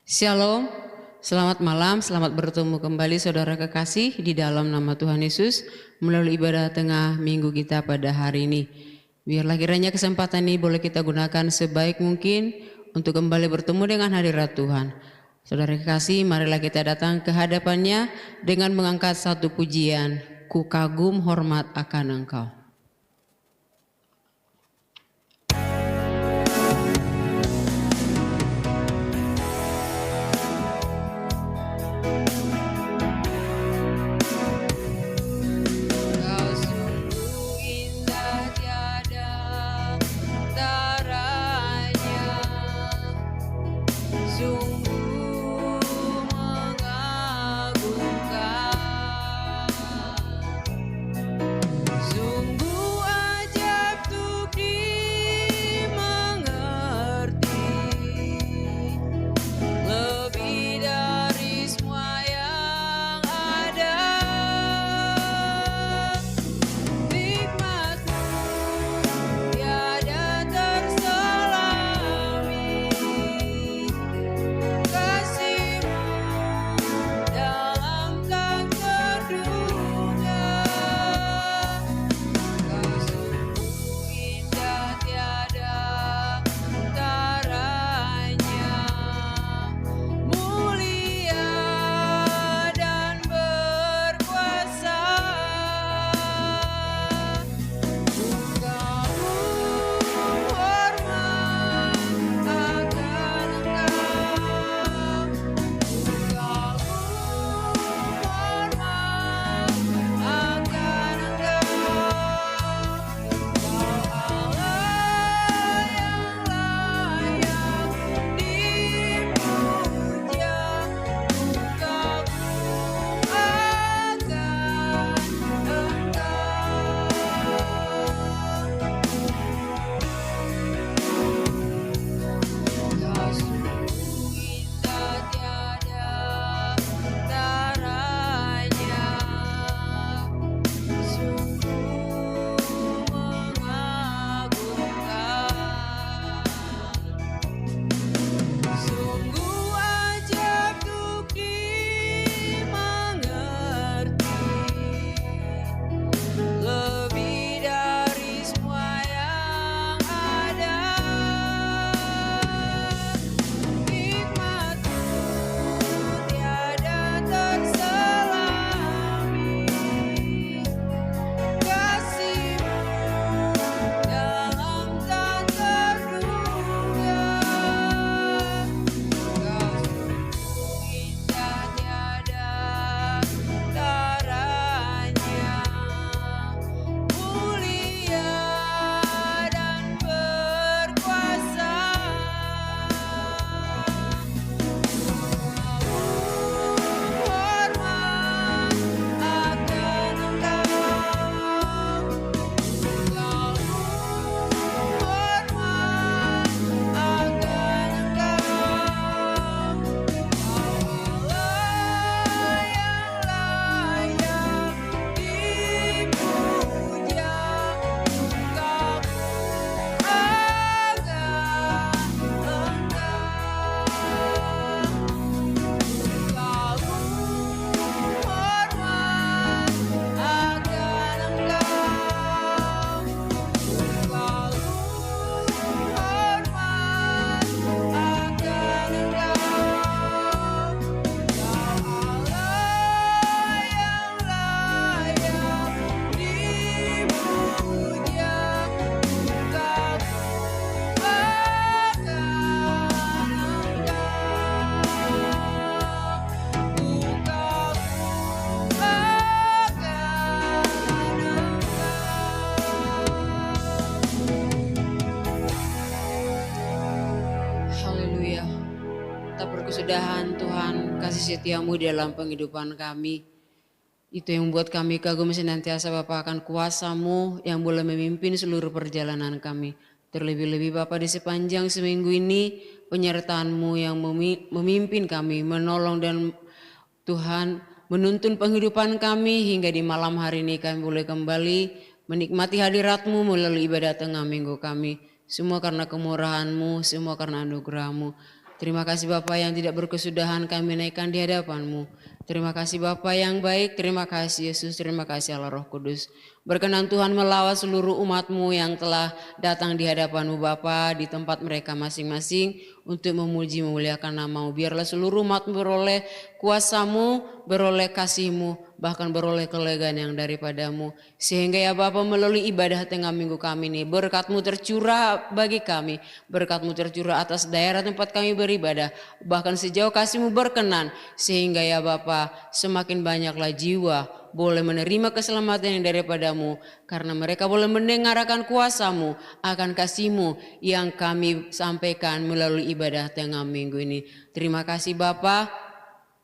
Shalom, selamat malam, selamat bertemu kembali saudara kekasih di dalam nama Tuhan Yesus melalui ibadah tengah minggu kita pada hari ini. Biarlah kiranya kesempatan ini boleh kita gunakan sebaik mungkin untuk kembali bertemu dengan hadirat Tuhan. Saudara kekasih, marilah kita datang ke hadapannya dengan mengangkat satu pujian, Ku kagum hormat akan Engkau. Kesudahan Tuhan, kasih setiamu dalam penghidupan kami. Itu yang membuat kami kagum senantiasa Bapa akan kuasa-Mu yang boleh memimpin seluruh perjalanan kami. Terlebih-lebih Bapa di sepanjang seminggu ini penyertaan-Mu yang memimpin kami, menolong dan Tuhan menuntun penghidupan kami hingga di malam hari ini kami boleh kembali menikmati hadirat-Mu melalui ibadah tengah minggu kami. Semua karena kemurahan-Mu, semua karena anugerah-Mu. Terima kasih Bapa yang tidak berkesudahan kami naikkan di hadapan-Mu. Terima kasih Bapa yang baik, terima kasih Yesus, terima kasih Allah Roh Kudus. Berkenan Tuhan melawat seluruh umat-Mu yang telah datang di hadapan-Mu Bapa di tempat mereka masing-masing untuk memuji memuliakan nama-Mu. Biarlah seluruh umat-Mu beroleh kuasa-Mu, beroleh kasih-Mu, bahkan beroleh kelegaan yang daripada-Mu. Sehingga ya Bapa melalui ibadah tengah minggu kami ini, berkat-Mu tercurah bagi kami, berkat-Mu tercurah atas daerah tempat kami beribadah, bahkan sejauh kasih-Mu berkenan, sehingga ya Bapa semakin banyaklah jiwa boleh menerima keselamatan yang daripada-Mu, karena mereka boleh mendengar akan kuasa-Mu, akan kasih-Mu yang kami sampaikan melalui ibadah tengah minggu ini. Terima kasih Bapa.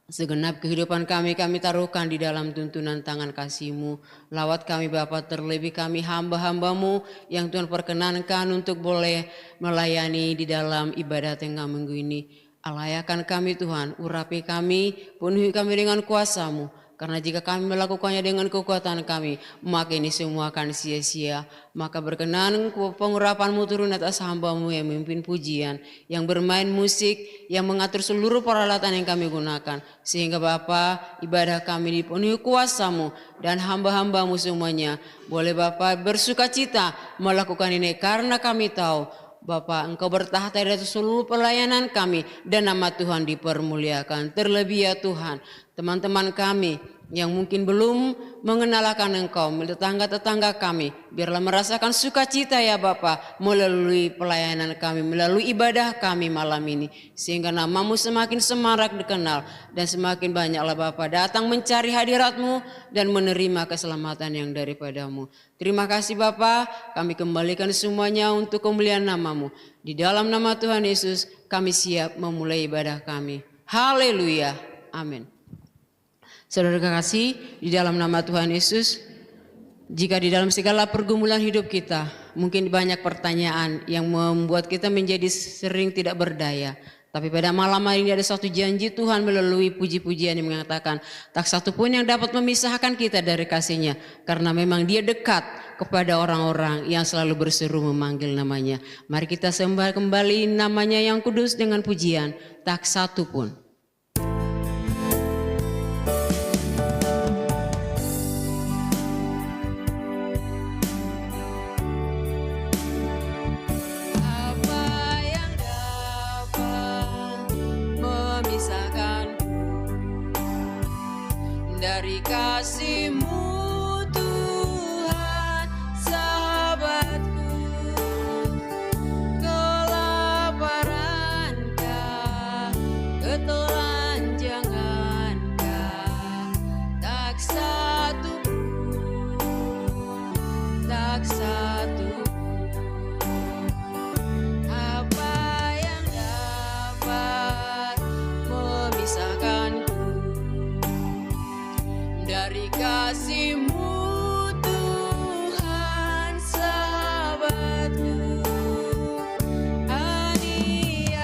Segenap kehidupan kami taruhkan di dalam tuntunan tangan kasih-Mu. Lawat kami Bapa, terlebih kami hamba-hamba-Mu yang Tuhan perkenankan untuk boleh melayani di dalam ibadah tengah minggu ini. Alayakan kami Tuhan, urapi kami, penuhi kami dengan kuasa-Mu. Karena jika kami melakukannya dengan kekuatan kami, maka ini semua akan sia-sia. Maka berkenan pengurapan-Mu turun atas hamba-Mu yang memimpin pujian, yang bermain musik, yang mengatur seluruh peralatan yang kami gunakan. Sehingga Bapa, ibadah kami dipenuhi kuasa-Mu dan hamba-hamba-Mu semuanya. Boleh Bapa bersuka cita melakukan ini karena kami tahu Bapa, Engkau bertahta di atas seluruh pelayanan kami dan nama Tuhan dipermuliakan. Terlebih ya Tuhan, teman-teman kami yang mungkin belum mengenalkan Engkau, tetangga-tetangga kami, biarlah merasakan sukacita ya Bapa melalui pelayanan kami, melalui ibadah kami malam ini, sehingga nama-Mu semakin semarak dikenal dan semakin banyaklah Bapa datang mencari hadirat-Mu dan menerima keselamatan yang daripada-Mu. Terima kasih Bapa, kami kembalikan semuanya untuk kemuliaan nama-Mu. Di dalam nama Tuhan Yesus kami siap memulai ibadah kami. Haleluya, amin. Saudara kekasih, di dalam nama Tuhan Yesus, jika di dalam segala pergumulan hidup kita, mungkin banyak pertanyaan yang membuat kita menjadi sering tidak berdaya. Tapi pada malam hari ini ada satu janji Tuhan melalui puji-pujian yang mengatakan, tak satu pun yang dapat memisahkan kita dari kasih-Nya, karena memang Dia dekat kepada orang-orang yang selalu berseru memanggil namanya. Mari kita sembah kembali namanya yang kudus dengan pujian, tak satu pun. Dari kasih-Mu Tuhan sahabatku, kelaparankah, ketelanjangankah, tak satu apa yang dapat memisahkanku dari kasih-Mu Tuhan sahabatku. Aniayakah,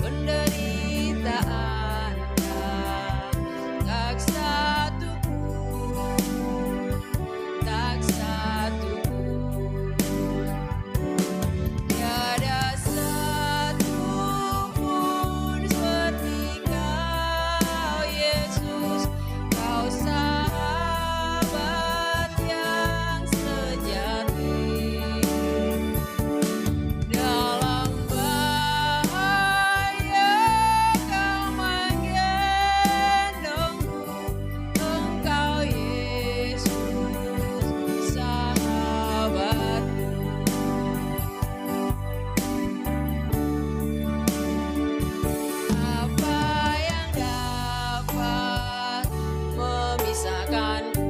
penderitaanKah, tak satu pun, tiada satu pun seperti Kau Yesus, Kau sahabat yang sejati. Dalam bahaya Kau menggendongku, Engkau Yesus sahabatku. Apa yang dapat memisahkanku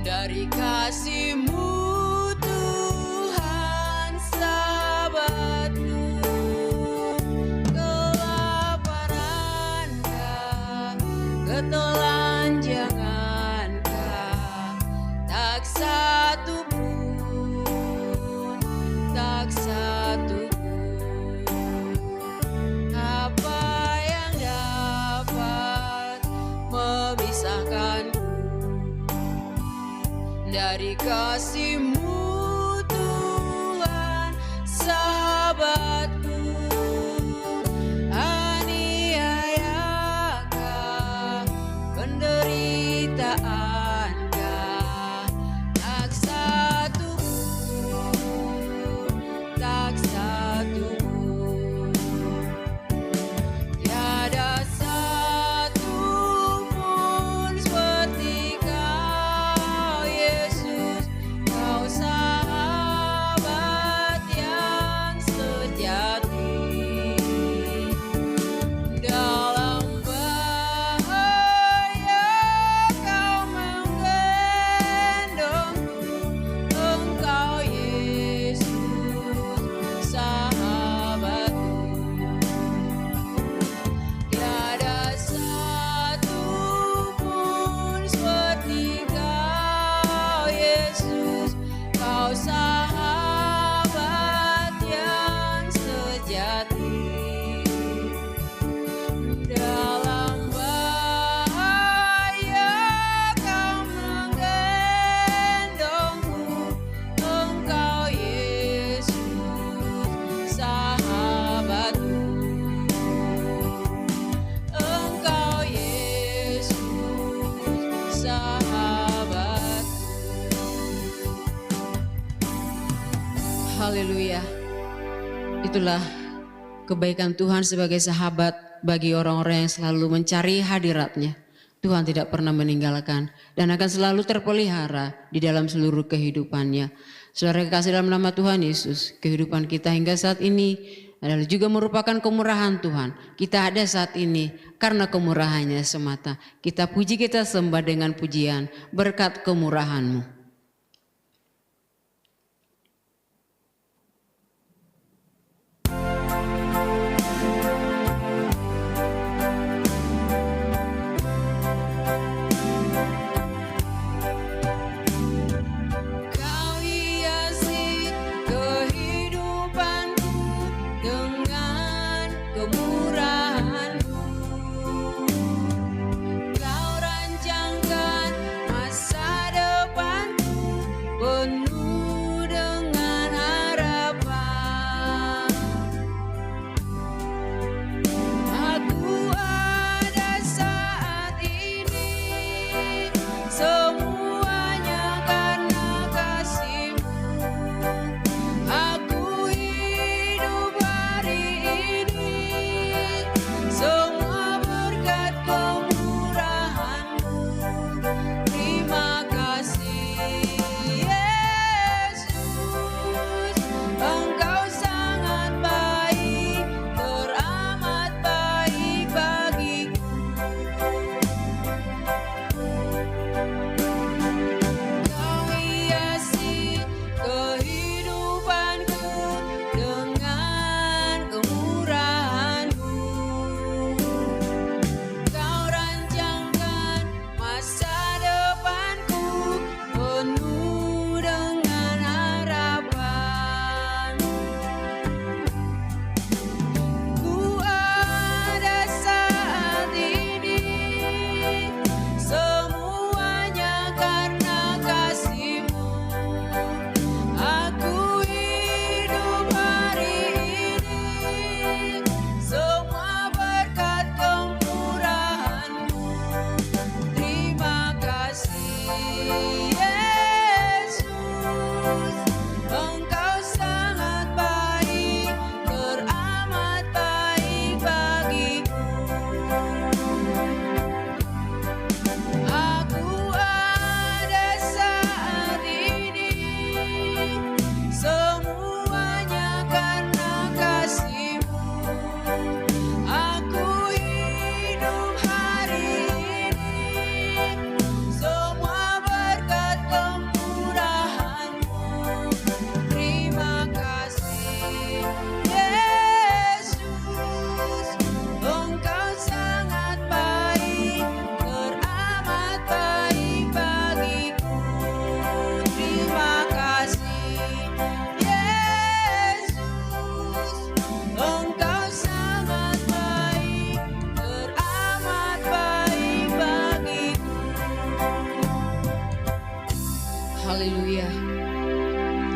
dari kasih-Mu Tuhan sahabatku? Kelaparankah, ketelanjangankah, tak satu pun, apa yang dapat memisahkanku dari kasih-Mu Tuhan sahabatku? Haleluya. Itulah kebaikan Tuhan sebagai sahabat bagi orang-orang yang selalu mencari hadirat-Nya. Tuhan tidak pernah meninggalkan dan akan selalu terpelihara di dalam seluruh kehidupannya. Saudara kekasih dalam nama Tuhan Yesus, kehidupan kita hingga saat ini adalah juga merupakan kemurahan Tuhan. Kita ada saat ini karena kemurahannya semata. Kita puji, kita sembah dengan pujian berkat kemurahan-Mu.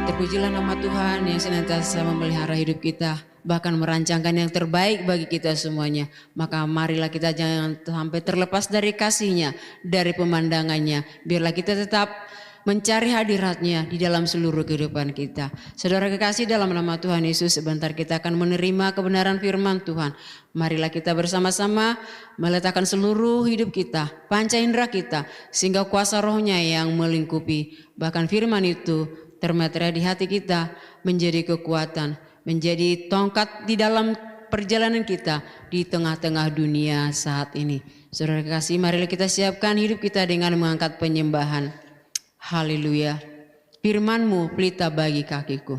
Terpujilah nama Tuhan yang senantiasa memelihara hidup kita, bahkan merancangkan yang terbaik bagi kita semuanya. Maka marilah kita jangan sampai terlepas dari kasih-Nya, dari pemandangannya. Biarlah kita tetap mencari hadirat-Nya di dalam seluruh kehidupan kita. Saudara kekasih, dalam nama Tuhan Yesus, sebentar kita akan menerima kebenaran firman Tuhan. Marilah kita bersama-sama meletakkan seluruh hidup kita, panca indera kita, sehingga kuasa Roh-Nya yang melingkupi, bahkan firman itu termeterai di hati kita, menjadi kekuatan, menjadi tongkat di dalam perjalanan kita di tengah-tengah dunia saat ini. Saudara kekasih, marilah kita siapkan hidup kita dengan mengangkat penyembahan. Haleluya. Firman-Mu pelita bagi kakiku.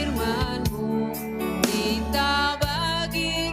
Firman-Mu pelita bagi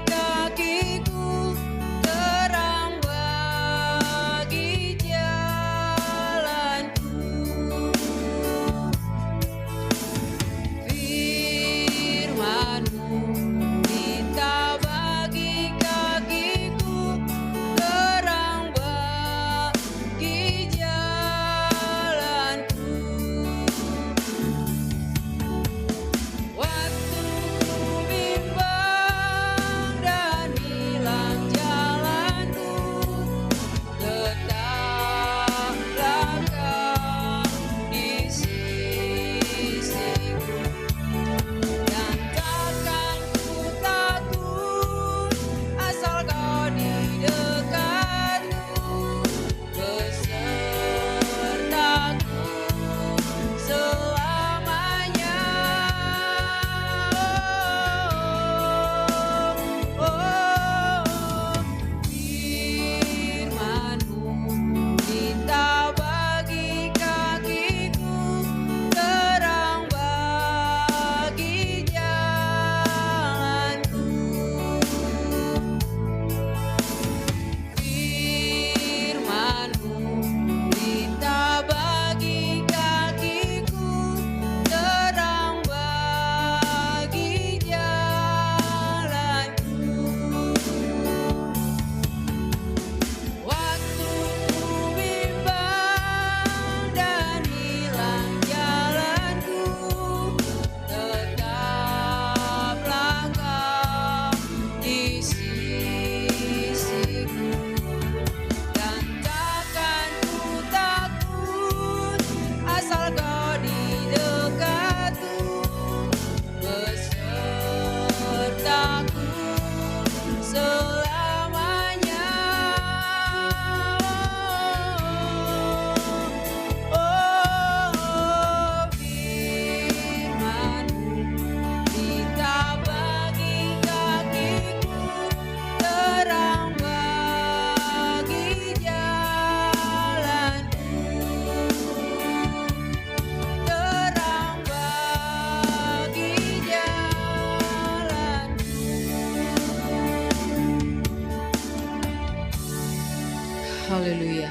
Haleluya.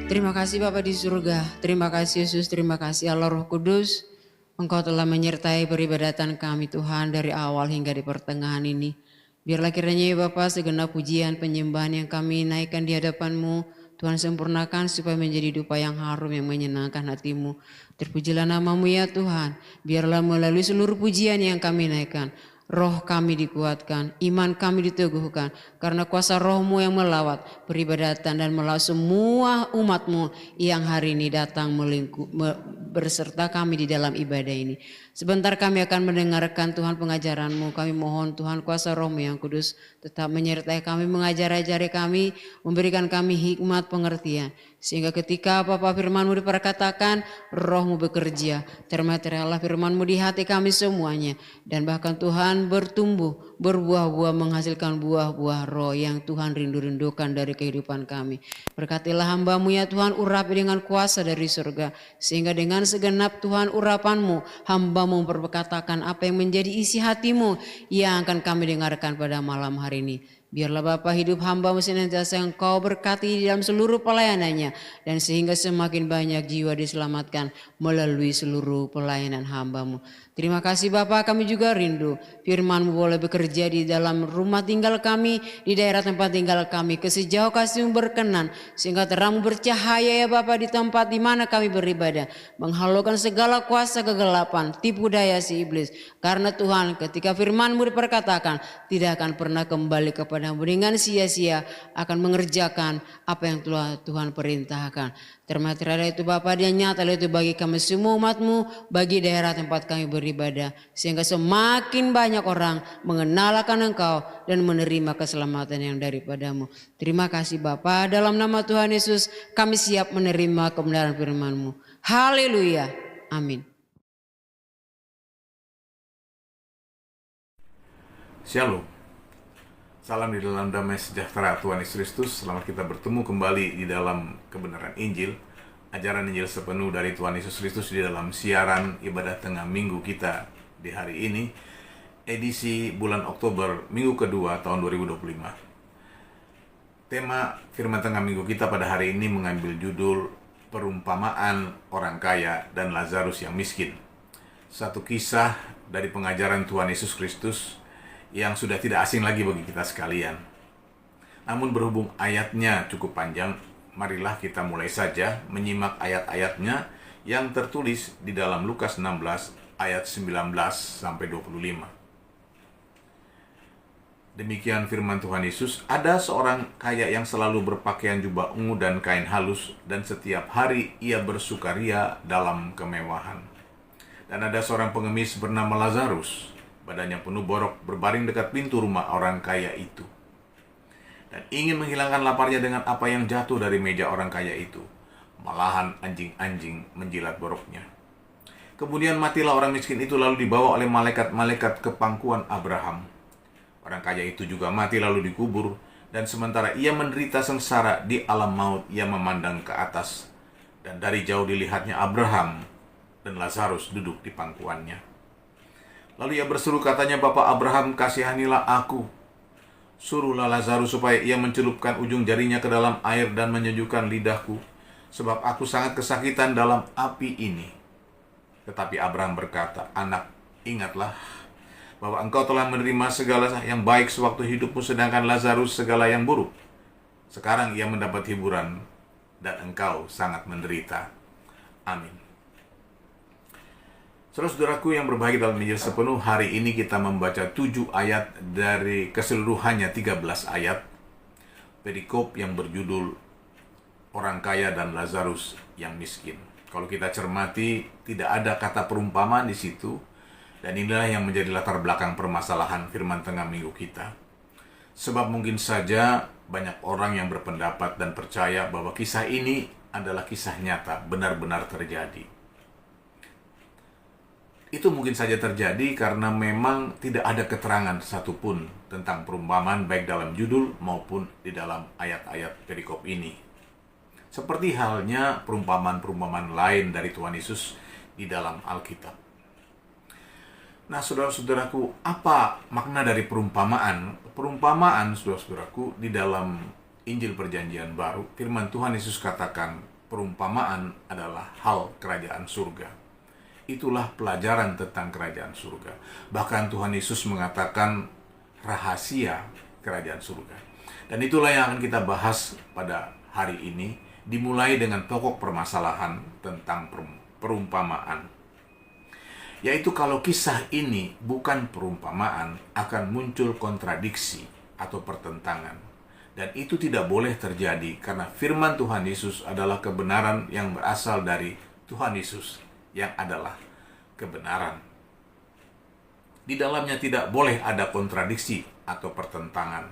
Terima kasih Bapa di surga, terima kasih Yesus, terima kasih Allah Roh Kudus. Engkau telah menyertai peribadatan kami Tuhan dari awal hingga di pertengahan ini. Biarlah kiranya ya Bapa segenap pujian penyembahan yang kami naikkan di hadapan-Mu, Tuhan sempurnakan supaya menjadi dupa yang harum yang menyenangkan hati-Mu. Terpujilah nama-Mu ya Tuhan, biarlah melalui seluruh pujian yang kami naikkan, roh kami dikuatkan, iman kami diteguhkan, karena kuasa roh-Mu yang melawat peribadatan dan melawat semua umat-Mu yang hari ini datang berserta kami di dalam ibadah ini. Sebentar kami akan mendengarkan Tuhan pengajaran-Mu. Kami mohon Tuhan kuasa roh-Mu yang kudus tetap menyertai kami, mengajar-ajari kami, memberikan kami hikmat pengertian. Sehingga ketika apa-apa firman-Mu diperkatakan, roh-Mu bekerja. Termaterialah firman-Mu di hati kami semuanya. Dan bahkan Tuhan bertumbuh, berbuah-buah, menghasilkan buah-buah roh yang Tuhan rindu-rindukan dari kehidupan kami. Berkatilah hamba-Mu ya Tuhan, urapi dengan kuasa dari surga. Sehingga dengan segenap Tuhan urapan-Mu, hamba-Mu memperkatakan apa yang menjadi isi hati-Mu yang akan kami dengarkan pada malam hari ini. Biarlah Bapa hidup hamba-Mu senantiasa Engkau berkati di dalam seluruh pelayanannya. Dan sehingga semakin banyak jiwa diselamatkan melalui seluruh pelayanan hamba-Mu. Terima kasih Bapa, kami juga rindu firman-Mu boleh bekerja di dalam rumah tinggal kami, di daerah tempat tinggal kami, ke sejauh kasih-Mu berkenan, sehingga terang bercahaya ya Bapa di tempat di mana kami beribadah, menghalaukan segala kuasa kegelapan, tipu daya si iblis. Karena Tuhan ketika firman-Mu diperkatakan, tidak akan pernah kembali kepada-Mu dengan sia-sia, akan mengerjakan apa yang telah Tuhan perintahkan. Termaterial itu Bapa dan nyata itu bagi kami semua umat-Mu, bagi daerah tempat kami beribadah, sehingga semakin banyak orang mengenal akan Engkau dan menerima keselamatan yang daripada-Mu. Terima kasih Bapa, dalam nama Tuhan Yesus kami siap menerima kebenaran firman-Mu. Haleluya, amin. Shalom. Salam di dalam damai sejahtera Tuhan Yesus Kristus. Selamat kita bertemu kembali di dalam kebenaran Injil, ajaran Injil sepenuh dari Tuhan Yesus Kristus di dalam siaran ibadah tengah minggu kita di hari ini, edisi bulan Oktober, minggu kedua tahun 2025. Tema firman tengah minggu kita pada hari ini mengambil judul Perumpamaan Orang Kaya dan Lazarus yang Miskin. Satu kisah dari pengajaran Tuhan Yesus Kristus yang sudah tidak asing lagi bagi kita sekalian. Namun berhubung ayatnya cukup panjang, marilah kita mulai saja menyimak ayat-ayatnya yang tertulis di dalam Lukas 16 ayat 19 sampai 25. Demikian firman Tuhan Yesus, ada seorang kaya yang selalu berpakaian jubah ungu dan kain halus, dan setiap hari ia bersukaria dalam kemewahan. Dan ada seorang pengemis bernama Lazarus, badannya penuh borok, berbaring dekat pintu rumah orang kaya itu, dan ingin menghilangkan laparnya dengan apa yang jatuh dari meja orang kaya itu. Malahan anjing-anjing menjilat boroknya. Kemudian matilah orang miskin itu, lalu dibawa oleh malaikat-malaikat ke pangkuan Abraham. Orang kaya itu juga mati lalu dikubur, dan sementara ia menderita sengsara di alam maut, ia memandang ke atas, dan dari jauh dilihatnya Abraham dan Lazarus duduk di pangkuannya. Lalu ia berseru, katanya, Bapak Abraham, kasihanilah aku. Suruhlah Lazarus supaya ia mencelupkan ujung jarinya ke dalam air dan menyejukkan lidahku, sebab aku sangat kesakitan dalam api ini. Tetapi Abraham berkata, Anak, ingatlah bahwa engkau telah menerima segala yang baik sewaktu hidupmu, sedangkan Lazarus segala yang buruk. Sekarang ia mendapat hiburan, dan engkau sangat menderita. Amin. Saudara-saudaraku yang berbahagia dalam Injil sepenuh, hari ini kita membaca 7 ayat dari keseluruhannya 13 ayat perikop yang berjudul Orang Kaya dan Lazarus yang Miskin. Kalau kita cermati, tidak ada kata perumpamaan di situ, dan inilah yang menjadi latar belakang permasalahan firman tengah minggu kita. Sebab mungkin saja banyak orang yang berpendapat dan percaya bahwa kisah ini adalah kisah nyata, benar-benar terjadi. Itu mungkin saja terjadi karena memang tidak ada keterangan satupun tentang perumpamaan baik dalam judul maupun di dalam ayat-ayat perikop ini. Seperti halnya perumpamaan-perumpamaan lain dari Tuhan Yesus di dalam Alkitab. Nah, saudara-saudaraku, apa makna dari perumpamaan? Perumpamaan, saudara-saudaraku, di dalam Injil Perjanjian Baru, firman Tuhan Yesus katakan perumpamaan adalah hal kerajaan surga. Itulah pelajaran tentang kerajaan surga. Bahkan Tuhan Yesus mengatakan rahasia kerajaan surga. Dan itulah yang akan kita bahas pada hari ini, dimulai dengan pokok permasalahan tentang perumpamaan. Yaitu kalau kisah ini bukan perumpamaan, akan muncul kontradiksi atau pertentangan. Dan itu tidak boleh terjadi karena firman Tuhan Yesus adalah kebenaran yang berasal dari Tuhan Yesus yang adalah kebenaran. Di dalamnya tidak boleh ada kontradiksi atau pertentangan.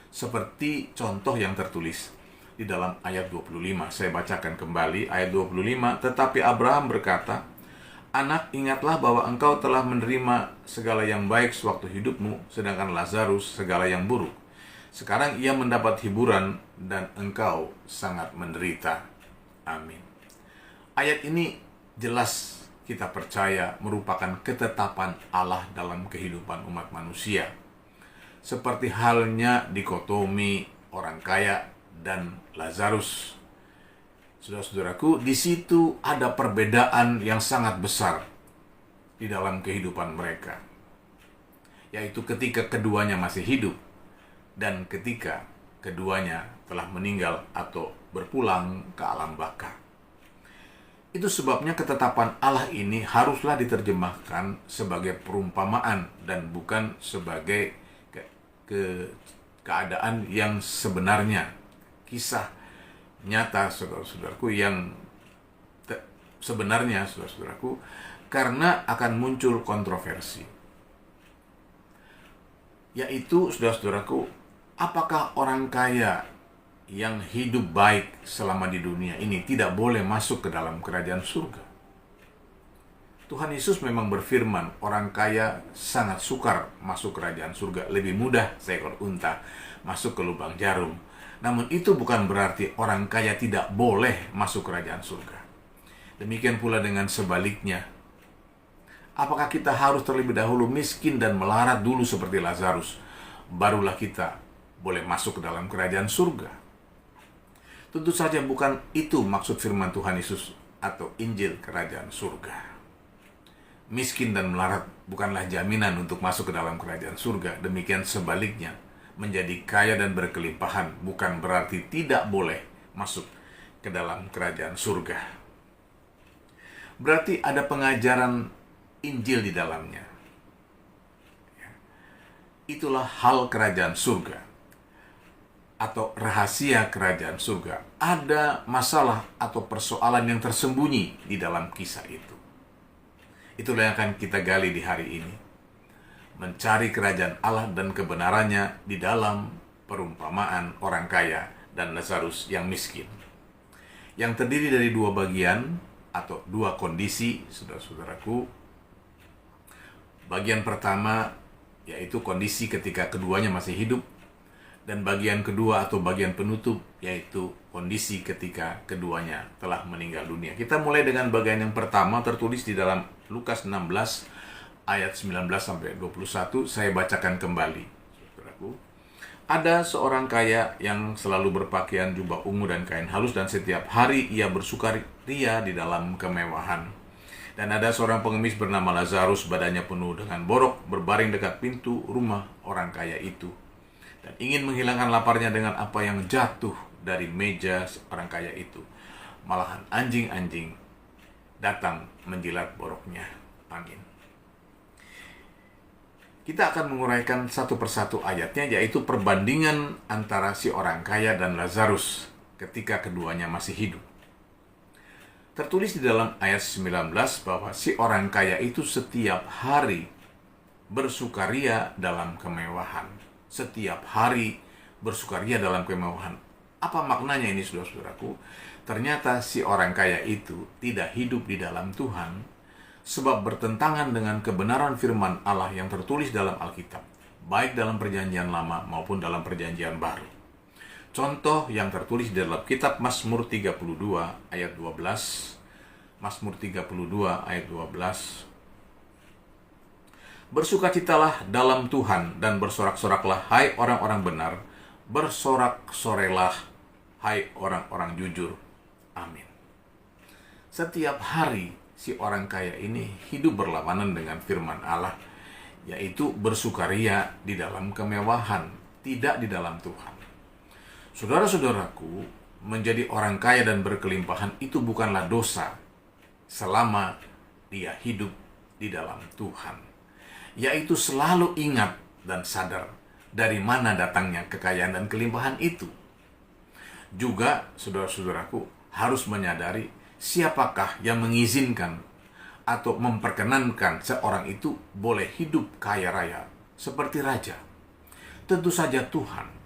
Seperti contoh yang tertulis di dalam ayat 25. Saya bacakan kembali ayat 25. Tetapi Abraham berkata, "Anak, ingatlah bahwa engkau telah menerima segala yang baik sewaktu hidupmu, sedangkan Lazarus segala yang buruk. Sekarang ia mendapat hiburan dan engkau sangat menderita." Amin. Ayat ini jelas kita percaya merupakan ketetapan Allah dalam kehidupan umat manusia. Seperti halnya dikotomi orang kaya dan Lazarus. Saudara-saudaraku, di situ ada perbedaan yang sangat besar di dalam kehidupan mereka. Yaitu ketika keduanya masih hidup dan ketika keduanya telah meninggal atau berpulang ke alam baka. Itu sebabnya ketetapan Allah ini haruslah diterjemahkan sebagai perumpamaan dan bukan sebagai keadaan yang sebenarnya. Kisah nyata, saudara-saudaraku, yang sebenarnya, saudara-saudaraku, karena akan muncul kontroversi. Yaitu, saudara-saudaraku, apakah orang kaya yang hidup baik selama di dunia ini tidak boleh masuk ke dalam kerajaan surga? Tuhan Yesus memang berfirman, orang kaya sangat sukar masuk kerajaan surga. Lebih mudah seekor unta masuk ke lubang jarum. Namun itu bukan berarti orang kaya tidak boleh masuk kerajaan surga. Demikian pula dengan sebaliknya. Apakah kita harus terlebih dahulu miskin dan melarat dulu seperti Lazarus, barulah kita boleh masuk ke dalam kerajaan surga? Tentu saja bukan itu maksud firman Tuhan Yesus atau Injil kerajaan surga. Miskin dan melarat bukanlah jaminan untuk masuk ke dalam kerajaan surga. Demikian sebaliknya, menjadi kaya dan berkelimpahan bukan berarti tidak boleh masuk ke dalam kerajaan surga. Berarti ada pengajaran Injil di dalamnya. Itulah hal kerajaan surga atau rahasia kerajaan surga. Ada masalah atau persoalan yang tersembunyi di dalam kisah itu. Itulah yang akan kita gali di hari ini. Mencari kerajaan Allah dan kebenarannya di dalam perumpamaan orang kaya dan Lazarus yang miskin. Yang terdiri dari dua bagian atau dua kondisi, saudara-saudaraku. Bagian pertama yaitu kondisi ketika keduanya masih hidup. Dan bagian kedua atau bagian penutup yaitu kondisi ketika keduanya telah meninggal dunia. Kita mulai dengan bagian yang pertama tertulis di dalam Lukas 16 ayat 19-21. Saya bacakan kembali. Saudaraku, ada seorang kaya yang selalu berpakaian jubah ungu dan kain halus dan setiap hari ia bersukaria di dalam kemewahan. Dan ada seorang pengemis bernama Lazarus, badannya penuh dengan borok, berbaring dekat pintu rumah orang kaya itu. Dan ingin menghilangkan laparnya dengan apa yang jatuh dari meja orang kaya itu. Malahan anjing-anjing datang menjilat boroknya. Amin. Kita akan menguraikan satu persatu ayatnya, yaitu perbandingan antara si orang kaya dan Lazarus ketika keduanya masih hidup. Tertulis di dalam ayat 19 bahwa si orang kaya itu setiap hari bersukaria dalam kemewahan. Setiap hari bersukaria dalam kemewahan. Apa maknanya ini, saudara-saudaraku? Ternyata si orang kaya itu tidak hidup di dalam Tuhan, sebab bertentangan dengan kebenaran firman Allah yang tertulis dalam Alkitab, baik dalam perjanjian lama maupun dalam perjanjian baru. Contoh yang tertulis di dalam kitab Mazmur 32 ayat 12. Mazmur 32 ayat 12. Bersukacitalah dalam Tuhan dan bersorak-soraklah hai orang-orang benar. bersorak-sorelah, hai orang-orang jujur. Amin. Setiap hari si orang kaya ini hidup berlawanan dengan firman Allah, yaitu bersukaria di dalam kemewahan, tidak di dalam Tuhan. Saudara-saudaraku, menjadi orang kaya dan berkelimpahan itu bukanlah dosa selama dia hidup di dalam Tuhan, yaitu selalu ingat dan sadar dari mana datangnya kekayaan dan kelimpahan itu. Juga saudara-saudaraku harus menyadari siapakah yang mengizinkan atau memperkenankan seorang itu boleh hidup kaya raya seperti raja. Tentu saja Tuhan.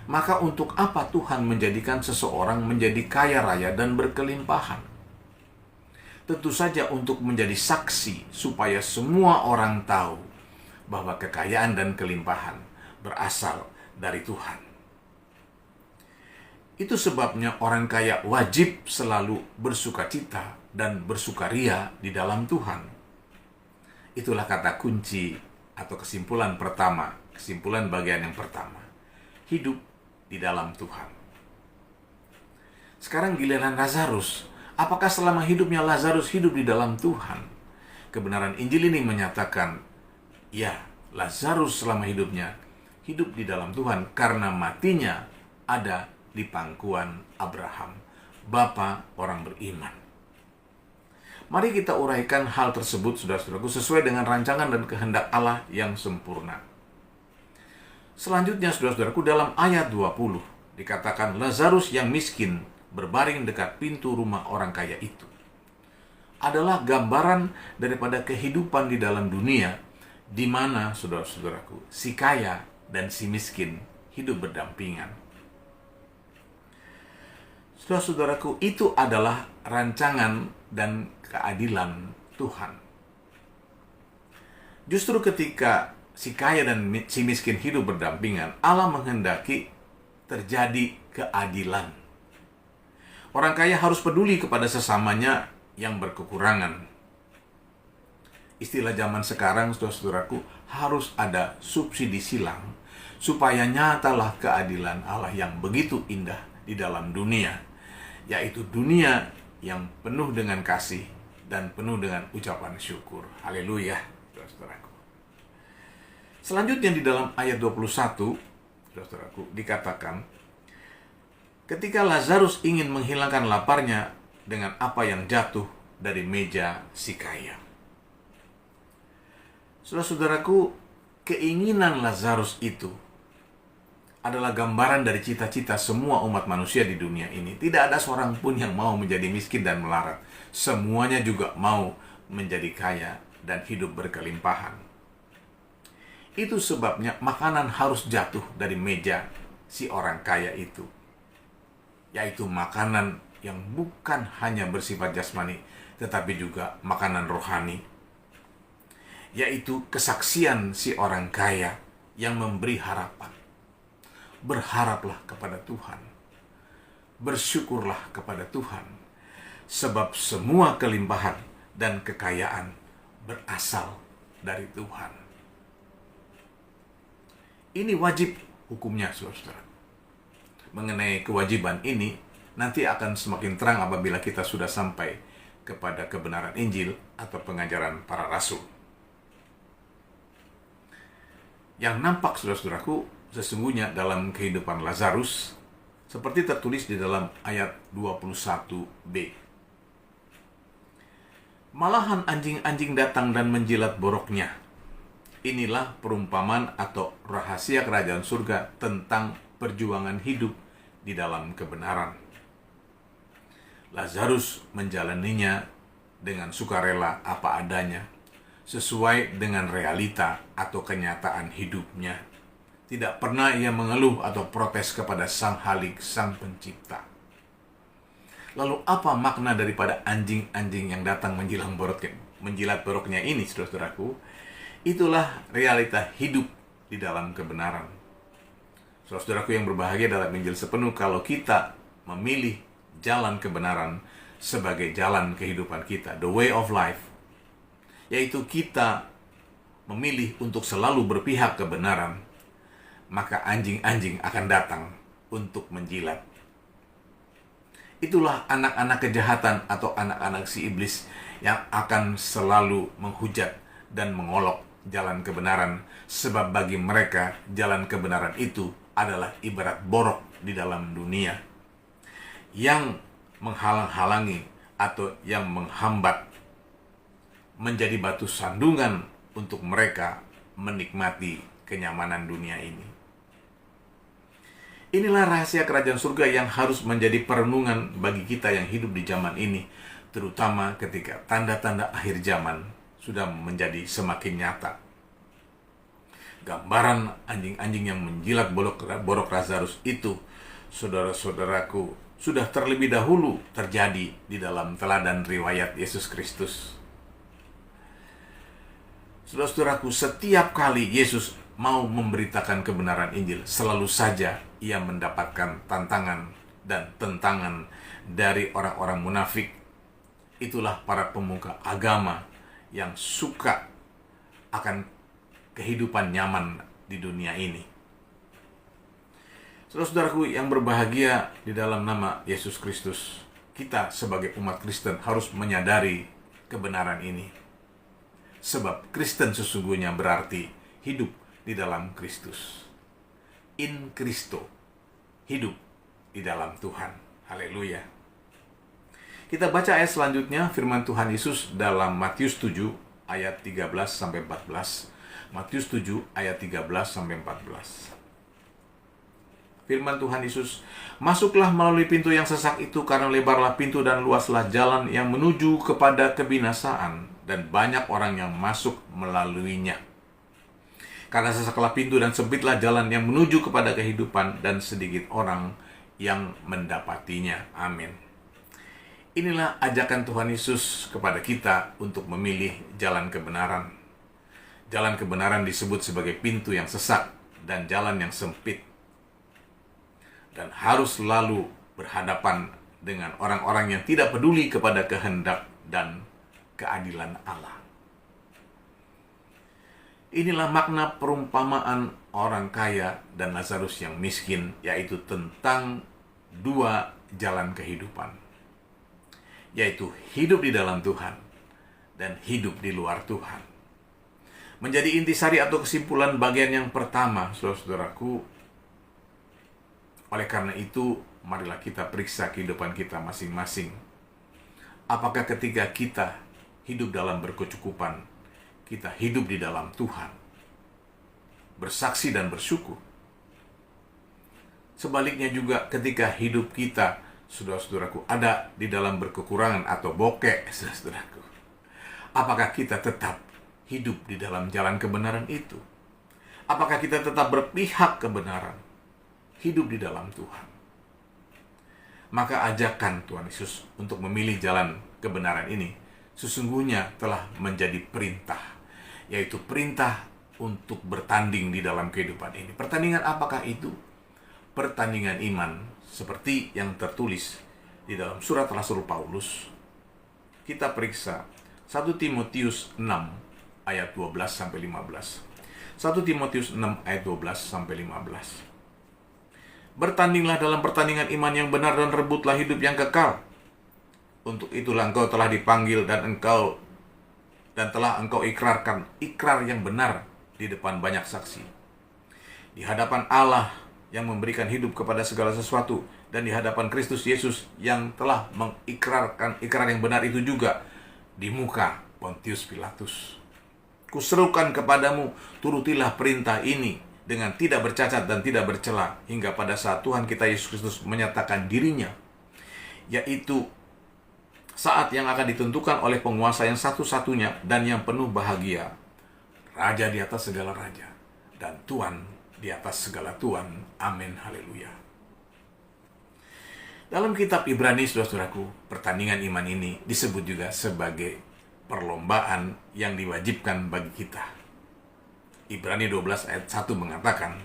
Maka untuk apa Tuhan menjadikan seseorang menjadi kaya raya dan berkelimpahan? Tentu saja untuk menjadi saksi supaya semua orang tahu bahwa kekayaan dan kelimpahan berasal dari Tuhan. Itu sebabnya orang kaya wajib selalu bersukacita dan bersukaria di dalam Tuhan. Itulah kata kunci atau kesimpulan pertama, kesimpulan bagian yang pertama. Hidup di dalam Tuhan. Sekarang giliran Lazarus. Apakah selama hidupnya Lazarus hidup di dalam Tuhan? Kebenaran Injil ini menyatakan, ya, Lazarus selama hidupnya hidup di dalam Tuhan karena matinya ada di pangkuan Abraham, bapa orang beriman. Mari kita uraikan hal tersebut, saudara-saudaraku, sesuai dengan rancangan dan kehendak Allah yang sempurna. Selanjutnya, saudara-saudaraku, dalam ayat 20 dikatakan Lazarus yang miskin berbaring dekat pintu rumah orang kaya itu. Adalah gambaran daripada kehidupan di dalam dunia, di mana, saudara-saudaraku, si kaya dan si miskin hidup berdampingan. Saudara-saudaraku, itu adalah rancangan dan keadilan Tuhan. Justru ketika si kaya dan si miskin hidup berdampingan, Allah menghendaki terjadi keadilan. Orang kaya harus peduli kepada sesamanya yang berkekurangan. Istilah zaman sekarang, saudara-saudaraku, harus ada subsidi silang, supaya nyatalah keadilan Allah yang begitu indah di dalam dunia, yaitu dunia yang penuh dengan kasih dan penuh dengan ucapan syukur. Haleluya, saudara-saudaraku. Selanjutnya di dalam ayat 21, saudara-saudaraku, dikatakan, ketika Lazarus ingin menghilangkan laparnya dengan apa yang jatuh dari meja si kaya. Saudara-saudaraku, keinginan Lazarus itu adalah gambaran dari cita-cita semua umat manusia di dunia ini. Tidak ada seorang pun yang mau menjadi miskin dan melarat. Semuanya juga mau menjadi kaya dan hidup berkelimpahan. Itu sebabnya makanan harus jatuh dari meja si orang kaya itu, yaitu makanan yang bukan hanya bersifat jasmani, tetapi juga makanan rohani, yaitu kesaksian si orang kaya yang memberi harapan. Berharaplah kepada Tuhan, bersyukurlah kepada Tuhan, sebab semua kelimpahan dan kekayaan berasal dari Tuhan. Ini wajib hukumnya, saudara. Mengenai kewajiban ini, nanti akan semakin terang apabila kita sudah sampai kepada kebenaran Injil atau pengajaran para rasul. Yang nampak, saudara-saudaraku, sesungguhnya dalam kehidupan Lazarus, seperti tertulis di dalam ayat 21b. Malahan anjing-anjing datang dan menjilat boroknya. Inilah perumpamaan atau rahasia kerajaan surga tentang perjuangan hidup di dalam kebenaran. Lazarus menjalaninya dengan sukarela apa adanya, sesuai dengan realita atau kenyataan hidupnya. Tidak pernah ia mengeluh atau protes kepada Sang Halik, Sang Pencipta. Lalu apa makna daripada anjing-anjing yang datang menjilat boroknya ini, saudara-saudaraku? Itulah realita hidup di dalam kebenaran. Saudara-saudaraku yang berbahagia dalam Injil sepenuh, kalau kita memilih jalan kebenaran sebagai jalan kehidupan kita, the way of life, yaitu kita memilih untuk selalu berpihak kebenaran, maka anjing-anjing akan datang untuk menjilat. Itulah anak-anak kejahatan atau anak-anak si iblis yang akan selalu menghujat dan mengolok jalan kebenaran, sebab bagi mereka jalan kebenaran itu adalah ibarat borok di dalam dunia yang menghalang-halangi atau yang menghambat, menjadi batu sandungan untuk mereka menikmati kenyamanan dunia ini. Inilah rahasia kerajaan surga yang harus menjadi perenungan bagi kita yang hidup di zaman ini, terutama ketika tanda-tanda akhir zaman sudah menjadi semakin nyata. Gambaran anjing-anjing yang menjilat borok Lazarus itu, saudara-saudaraku, sudah terlebih dahulu terjadi di dalam teladan riwayat Yesus Kristus. Saudara-saudaraku, setiap kali Yesus mau memberitakan kebenaran Injil, selalu saja ia mendapatkan tantangan dan tentangan dari orang-orang munafik. Itulah para pemuka agama yang suka akan kehidupan nyaman di dunia ini. Saudara-saudaraku yang berbahagia di dalam nama Yesus Kristus, kita sebagai umat Kristen harus menyadari kebenaran ini. Sebab Kristen sesungguhnya berarti hidup di dalam Kristus. In Christo, hidup di dalam Tuhan. Haleluya. Kita baca ayat selanjutnya, firman Tuhan Yesus dalam Matius 7 ayat 13-14. Matius 7 ayat 13-14. Firman Tuhan Yesus, "Masuklah melalui pintu yang sesak itu, karena lebarlah pintu dan luaslah jalan yang menuju kepada kebinasaan, dan banyak orang yang masuk melaluinya. Karena sesaklah pintu dan sempitlah jalan yang menuju kepada kehidupan, dan sedikit orang yang mendapatinya." Amin. Inilah ajakan Tuhan Yesus kepada kita untuk memilih jalan kebenaran. Jalan kebenaran disebut sebagai pintu yang sesak dan jalan yang sempit, dan harus selalu berhadapan dengan orang-orang yang tidak peduli kepada kehendak dan keadilan Allah. Inilah makna perumpamaan orang kaya dan Lazarus yang miskin, yaitu tentang dua jalan kehidupan, yaitu hidup di dalam Tuhan dan hidup di luar Tuhan. Menjadi intisari atau kesimpulan bagian yang pertama, saudara-saudaraku, oleh karena itu, marilah kita periksa kehidupan kita masing-masing. Apakah ketika kita hidup dalam berkecukupan, kita hidup di dalam Tuhan, bersaksi dan bersyukur? Sebaliknya juga ketika hidup kita, saudara-saudaraku, ada di dalam berkekurangan atau bokeh, saudara-saudaraku, apakah kita tetap hidup di dalam jalan kebenaran itu? Apakah kita tetap berpihak kebenaran, hidup di dalam Tuhan? Maka ajakan Tuhan Yesus untuk memilih jalan kebenaran ini sesungguhnya telah menjadi perintah, yaitu perintah untuk bertanding di dalam kehidupan ini. Pertandingan apakah itu? Pertandingan iman, seperti yang tertulis di dalam surat Rasul Paulus. Kita periksa 1 Timotius 6 ayat 12-15. 1 Timotius 6 ayat 12-15. "Bertandinglah dalam pertandingan iman yang benar dan rebutlah hidup yang kekal. Untuk itulah engkau telah dipanggil dan telah engkau ikrarkan ikrar yang benar di depan banyak saksi. Di hadapan Allah yang memberikan hidup kepada segala sesuatu, dan di hadapan Kristus Yesus yang telah mengikrarkan ikrar yang benar itu juga di muka Pontius Pilatus. Kuserukan kepadamu, turutilah perintah ini dengan tidak bercacat dan tidak bercela, hingga pada saat Tuhan kita Yesus Kristus menyatakan dirinya, yaitu saat yang akan ditentukan oleh penguasa yang satu-satunya dan yang penuh bahagia, Raja di atas segala raja, dan Tuhan di atas segala Tuhan. Amin. Haleluya. Dalam kitab Ibrani, saudara-saudaraku, pertandingan iman ini disebut juga sebagai perlombaan yang diwajibkan bagi kita. Ibrani 12 ayat 1 mengatakan,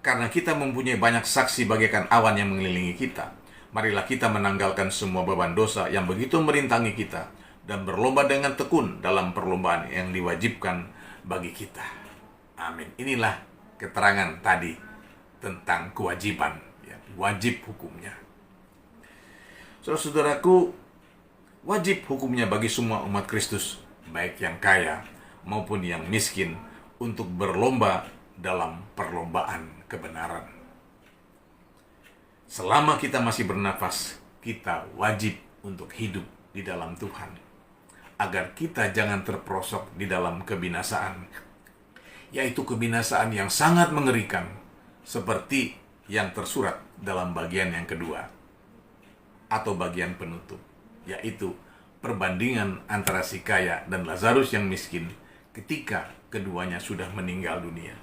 "Karena kita mempunyai banyak saksi bagaikan awan yang mengelilingi kita, marilah kita menanggalkan semua beban dosa yang begitu merintangi kita, dan berlomba dengan tekun dalam perlombaan yang diwajibkan bagi kita." Amin. Inilah keterangan tadi tentang kewajiban, ya, wajib hukumnya. Saudara-saudaraku, wajib hukumnya bagi semua umat Kristus, baik yang kaya maupun yang miskin, untuk berlomba dalam perlombaan kebenaran. Selama kita masih bernafas, kita wajib untuk hidup di dalam Tuhan, agar kita jangan terperosok di dalam kebinasaan, yaitu kebinasaan yang sangat mengerikan, seperti yang tersurat dalam bagian yang kedua, atau bagian penutup, yaitu perbandingan antara si kaya dan Lazarus yang miskin ketika keduanya sudah meninggal dunia.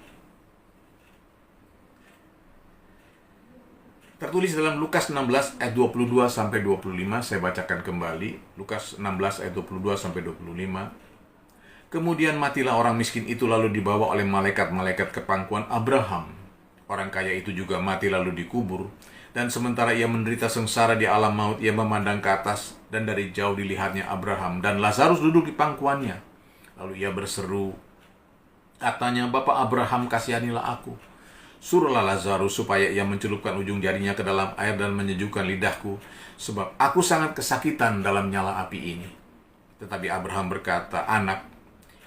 Tertulis dalam Lukas 16 ayat 22 sampai 25, saya bacakan kembali. Lukas 16 ayat 22 sampai 25. Kemudian matilah orang miskin itu lalu dibawa oleh malaikat-malaikat ke pangkuan Abraham. Orang kaya itu juga mati lalu dikubur. Dan sementara ia menderita sengsara di alam maut, ia memandang ke atas dan dari jauh dilihatnya Abraham dan Lazarus duduk di pangkuannya. Lalu ia berseru, katanya, "Bapa Abraham, kasihanilah aku. Suruhlah Lazarus supaya ia mencelupkan ujung jarinya ke dalam air dan menyejukkan lidahku, sebab aku sangat kesakitan dalam nyala api ini." Tetapi Abraham berkata, "Anak,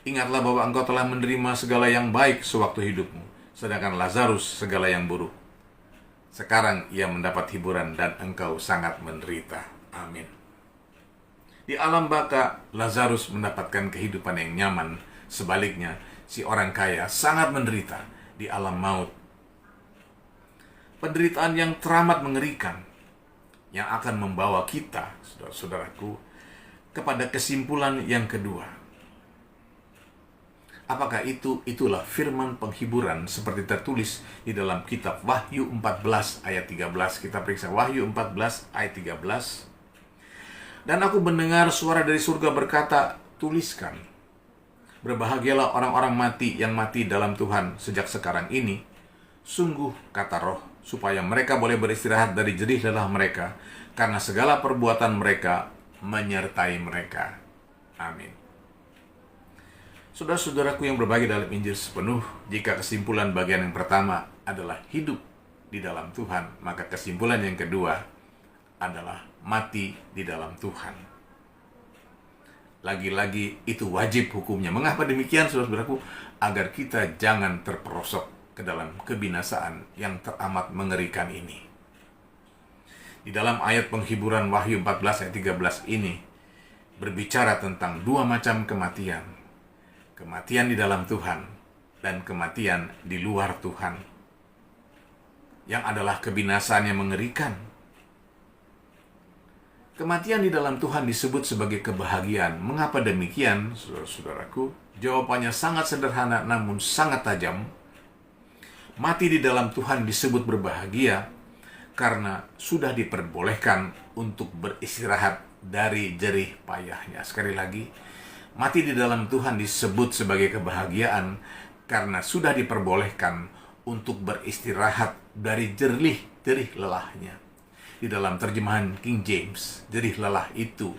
ingatlah bahwa engkau telah menerima segala yang baik sewaktu hidupmu, sedangkan Lazarus segala yang buruk. Sekarang ia mendapat hiburan dan engkau sangat menderita." Amin. Di alam baka, Lazarus mendapatkan kehidupan yang nyaman. Sebaliknya, si orang kaya sangat menderita di alam maut. Penderitaan yang teramat mengerikan yang akan membawa kita, saudara-saudaraku, kepada kesimpulan yang kedua. Apakah itu? Itulah firman penghiburan seperti tertulis di dalam kitab Wahyu 14 ayat 13. Kita periksa Wahyu 14 ayat 13. Dan aku mendengar suara dari surga berkata, "Tuliskan, berbahagialah orang-orang mati yang mati dalam Tuhan sejak sekarang ini. Sungguh, kata Roh, supaya mereka boleh beristirahat dari jerih lelah mereka, karena segala perbuatan mereka menyertai mereka." Amin. Saudara-saudaraku yang berbagi dalam Injil sepenuh, jika kesimpulan bagian yang pertama adalah hidup di dalam Tuhan, maka kesimpulan yang kedua adalah mati di dalam Tuhan. Lagi-lagi itu wajib hukumnya. Mengapa demikian, saudara-saudaraku? Agar kita jangan terperosok ke dalam kebinasaan yang teramat mengerikan ini. Di dalam ayat penghiburan Wahyu 14 ayat 13 ini berbicara tentang dua macam kematian. Kematian di dalam Tuhan dan kematian di luar Tuhan, yang adalah kebinasaan yang mengerikan. Kematian di dalam Tuhan disebut sebagai kebahagiaan. Mengapa demikian, saudara-saudaraku? Jawabannya sangat sederhana namun sangat tajam. Mati di dalam Tuhan disebut berbahagia karena sudah diperbolehkan untuk beristirahat dari jerih payahnya. Sekali lagi, mati di dalam Tuhan disebut sebagai kebahagiaan karena sudah diperbolehkan untuk beristirahat dari jerih lelahnya. Di dalam terjemahan King James, jerih lelah itu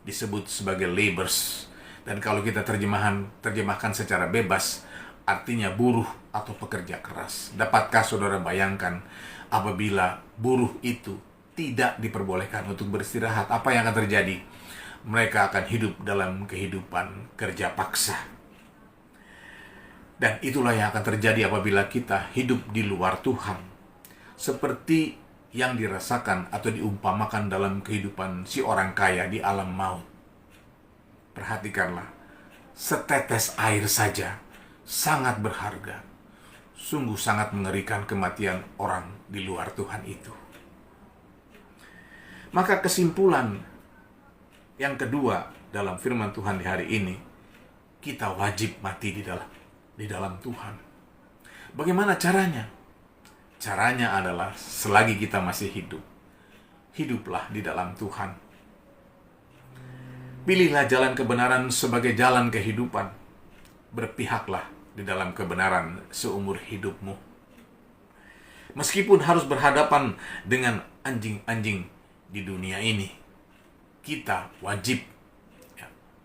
disebut sebagai labors. Dan kalau kita terjemahkan secara bebas, artinya buruh atau pekerja keras. Dapatkah saudara bayangkan apabila buruh itu tidak diperbolehkan untuk beristirahat? Apa yang akan terjadi? Mereka akan hidup dalam kehidupan kerja paksa. Dan itulah yang akan terjadi apabila kita hidup di luar Tuhan. Seperti yang dirasakan atau diumpamakan dalam kehidupan si orang kaya di alam maut. Perhatikanlah, setetes air saja sangat berharga. Sungguh sangat mengerikan kematian orang di luar Tuhan itu. Maka kesimpulan yang kedua dalam firman Tuhan di hari ini, kita wajib mati di dalam Tuhan. Bagaimana caranya? Caranya adalah selagi kita masih hidup, hiduplah di dalam Tuhan. Pilihlah jalan kebenaran sebagai jalan kehidupan. Berpihaklah di dalam kebenaran seumur hidupmu. Meskipun harus berhadapan dengan anjing-anjing di dunia ini, kita wajib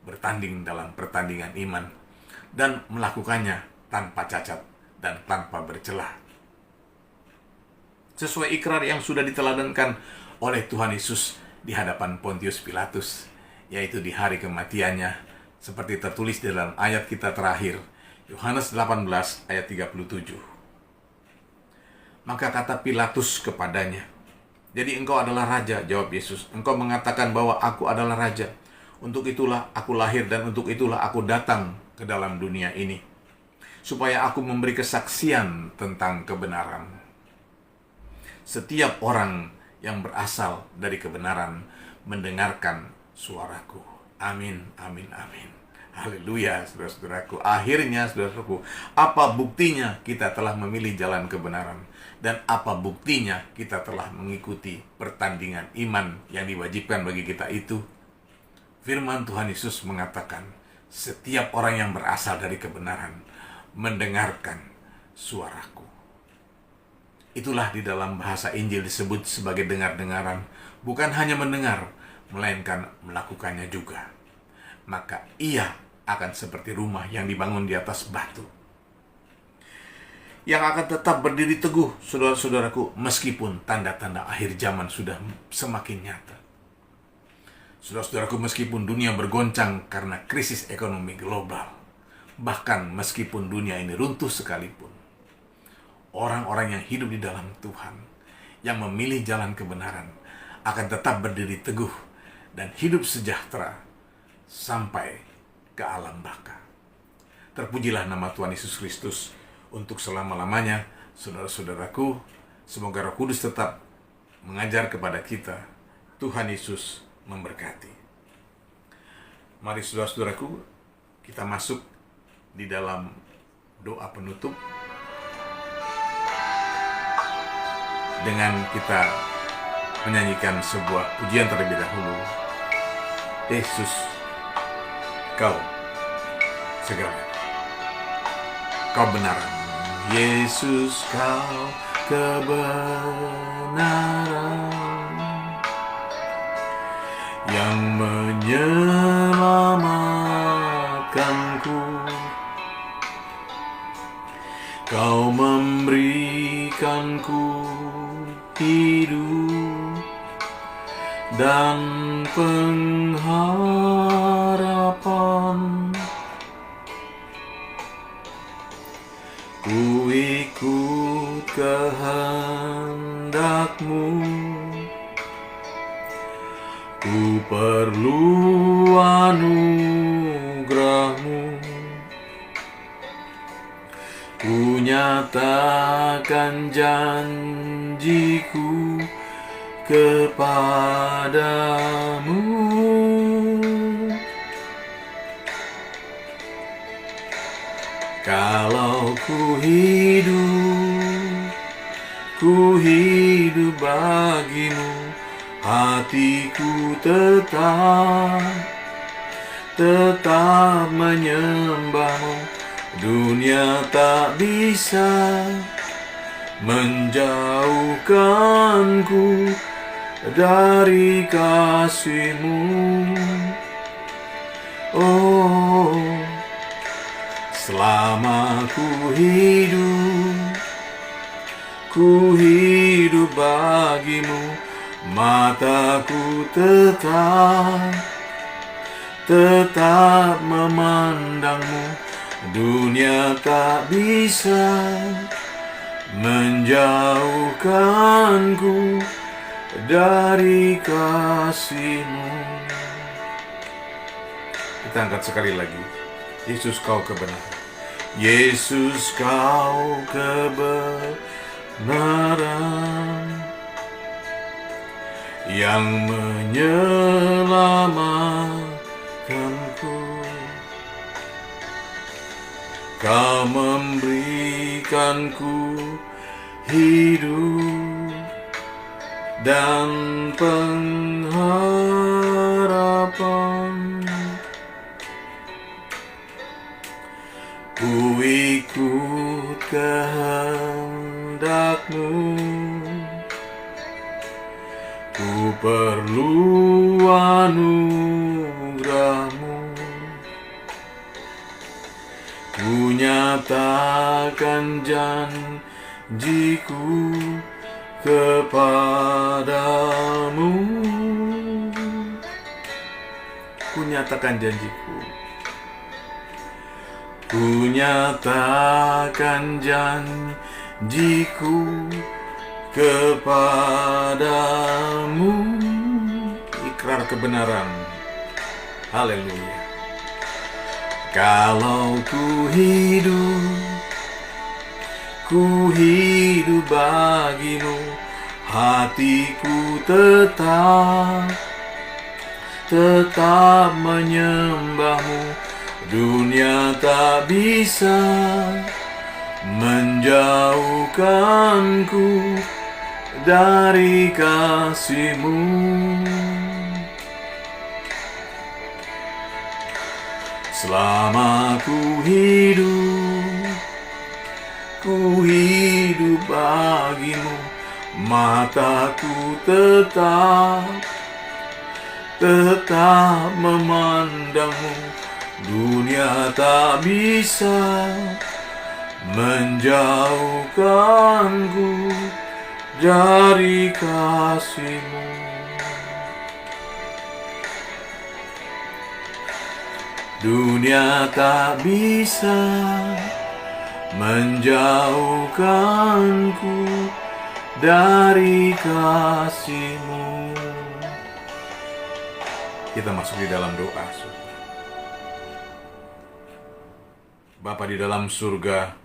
bertanding dalam pertandingan iman dan melakukannya tanpa cacat dan tanpa bercela. Sesuai ikrar yang sudah diteladankan oleh Tuhan Yesus di hadapan Pontius Pilatus, yaitu di hari kematiannya, seperti tertulis di dalam ayat kita terakhir, Yohanes 18 ayat 37. Maka kata Pilatus kepadanya, "Jadi engkau adalah raja?" Jawab Yesus, "Engkau mengatakan bahwa aku adalah raja. Untuk itulah aku lahir dan untuk itulah aku datang ke dalam dunia ini, supaya aku memberi kesaksian tentang kebenaran. Setiap orang yang berasal dari kebenaran mendengarkan suaraku." Amin, amin, amin. Haleluya, saudara-saudaraku. Akhirnya, saudaraku, apa buktinya kita telah memilih jalan kebenaran? Dan apa buktinya kita telah mengikuti pertandingan iman yang diwajibkan bagi kita itu? Firman Tuhan Yesus mengatakan, setiap orang yang berasal dari kebenaran mendengarkan suaraku. Itulah di dalam bahasa Injil disebut sebagai dengar-dengaran. Bukan hanya mendengar, melainkan melakukannya juga. Maka ia akan seperti rumah yang dibangun di atas batu, yang akan tetap berdiri teguh, saudara-saudaraku, meskipun tanda-tanda akhir zaman sudah semakin nyata. Saudara-saudaraku, meskipun dunia bergoncang karena krisis ekonomi global, bahkan meskipun dunia ini runtuh sekalipun, orang-orang yang hidup di dalam Tuhan, yang memilih jalan kebenaran, akan tetap berdiri teguh dan hidup sejahtera sampai ke alam baka. Terpujilah nama Tuhan Yesus Kristus untuk selama-lamanya. Saudara-saudaraku, semoga Roh Kudus tetap mengajar kepada kita. Tuhan Yesus memberkati. Mari saudara-saudaraku, kita masuk di dalam doa penutup dengan kita menyanyikan sebuah pujian terlebih dahulu. Yesus, Kau segala, Kau benaran. Yesus, Kau kebenaran yang menyelamatkanku. Kau memberikanku hidup dan pengharapan. Ku ikut kehendak-Mu, ku perlu anugerah-Mu. Ku nyatakan janjiku kepadamu. Kalau ku hidup bagimu, hatiku tetap menyembah-Mu. Dunia tak bisa menjauhkanku dari kasih-Mu. Oh, selama ku hidup bagimu, mataku tetap memandang-Mu. Dunia tak bisa menjauhkanku dari kasih-Mu. Kita angkat sekali lagi. Yesus, Kau kebenaran. Yesus, Kau kebenaran yang menyelamatkanku. Kau memberikanku hidup dan pengharapan. Ku ikut kehendak-Mu, ku perlu anugerah-Mu. Ku nyatakan janjiku kepadamu. Ku nyatakan janjiku. Ku nyatakan janjiku kepadamu. Ikrar kebenaran. Haleluya. Kalau ku hidup bagimu, hatiku tetap menyembahmu. Dunia tak bisa menjauhkanku dari kasih-Mu. Selama ku hidup bagimu, mataku tetap memandangmu. Dunia tak bisa menjauhkanku dari kasih-Mu. Dunia tak bisa menjauhkanku dari kasih-Mu. Kita masuk di dalam doa. Bapa di dalam surga,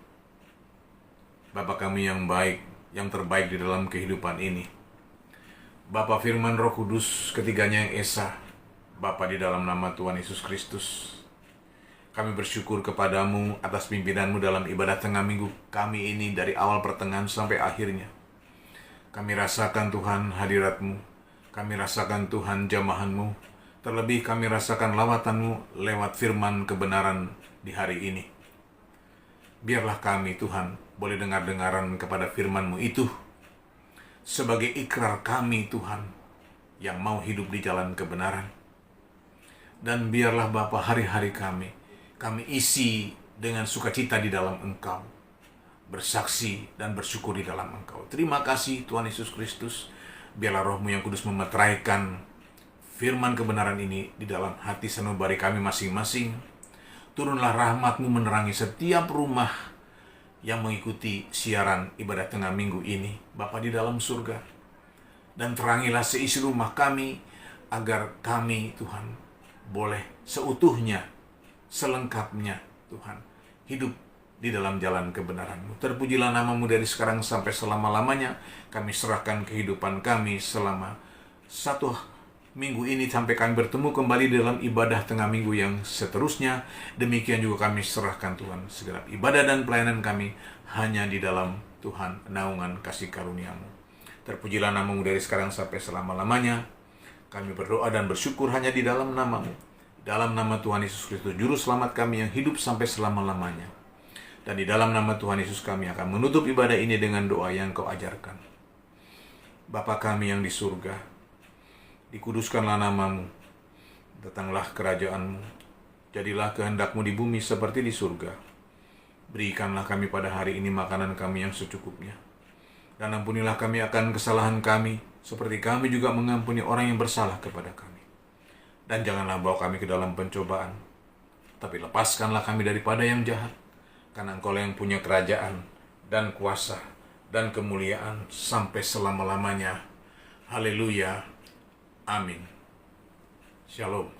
Bapa kami yang baik, yang terbaik di dalam kehidupan ini. Bapa Firman Roh Kudus, ketiganya yang esa. Bapa di dalam nama Tuhan Yesus Kristus, kami bersyukur kepadamu atas pimpinan-Mu dalam ibadah tengah minggu kami ini dari awal pertengahan sampai akhirnya. Kami rasakan Tuhan hadirat-Mu, kami rasakan Tuhan jamahan-Mu, terlebih kami rasakan lawatan-Mu lewat firman kebenaran di hari ini. Biarlah kami Tuhan boleh dengar-dengaran kepada firman-Mu itu sebagai ikrar kami Tuhan yang mau hidup di jalan kebenaran. Dan biarlah Bapa hari-hari kami isi dengan sukacita di dalam Engkau, bersaksi dan bersyukur di dalam Engkau. Terima kasih Tuhan Yesus Kristus. Biarlah Roh-Mu yang kudus memeteraikan firman kebenaran ini di dalam hati sanubari kami masing-masing. Turunlah rahmat-Mu menerangi setiap rumah yang mengikuti siaran ibadah tengah minggu ini, Bapa di dalam surga. Dan terangilah seisi rumah kami, agar kami, Tuhan, boleh seutuhnya, selengkapnya, Tuhan, hidup di dalam jalan kebenaran-Mu. Terpujilah nama-Mu dari sekarang sampai selama-lamanya. Kami serahkan kehidupan kami selama satu minggu ini sampai kami bertemu kembali dalam ibadah tengah minggu yang seterusnya. Demikian juga kami serahkan Tuhan segenap ibadah dan pelayanan kami hanya di dalam Tuhan naungan kasih karunia-Mu. Terpujilah nama-Mu dari sekarang sampai selama-lamanya. Kami berdoa dan bersyukur hanya di dalam nama-Mu, dalam nama Tuhan Yesus Kristus, Juru Selamat kami yang hidup sampai selama-lamanya. Dan di dalam nama Tuhan Yesus kami akan menutup ibadah ini dengan doa yang Kau ajarkan. Bapa kami yang di surga, dikuduskanlah nama-Mu, datanglah kerajaan-Mu, jadilah kehendak-Mu di bumi seperti di surga. Berikanlah kami pada hari ini makanan kami yang secukupnya. Dan ampunilah kami akan kesalahan kami, seperti kami juga mengampuni orang yang bersalah kepada kami. Dan janganlah bawa kami ke dalam pencobaan, tapi lepaskanlah kami daripada yang jahat, karena Engkau yang punya kerajaan, dan kuasa, dan kemuliaan sampai selama-lamanya. Haleluya. Amin. Shalom.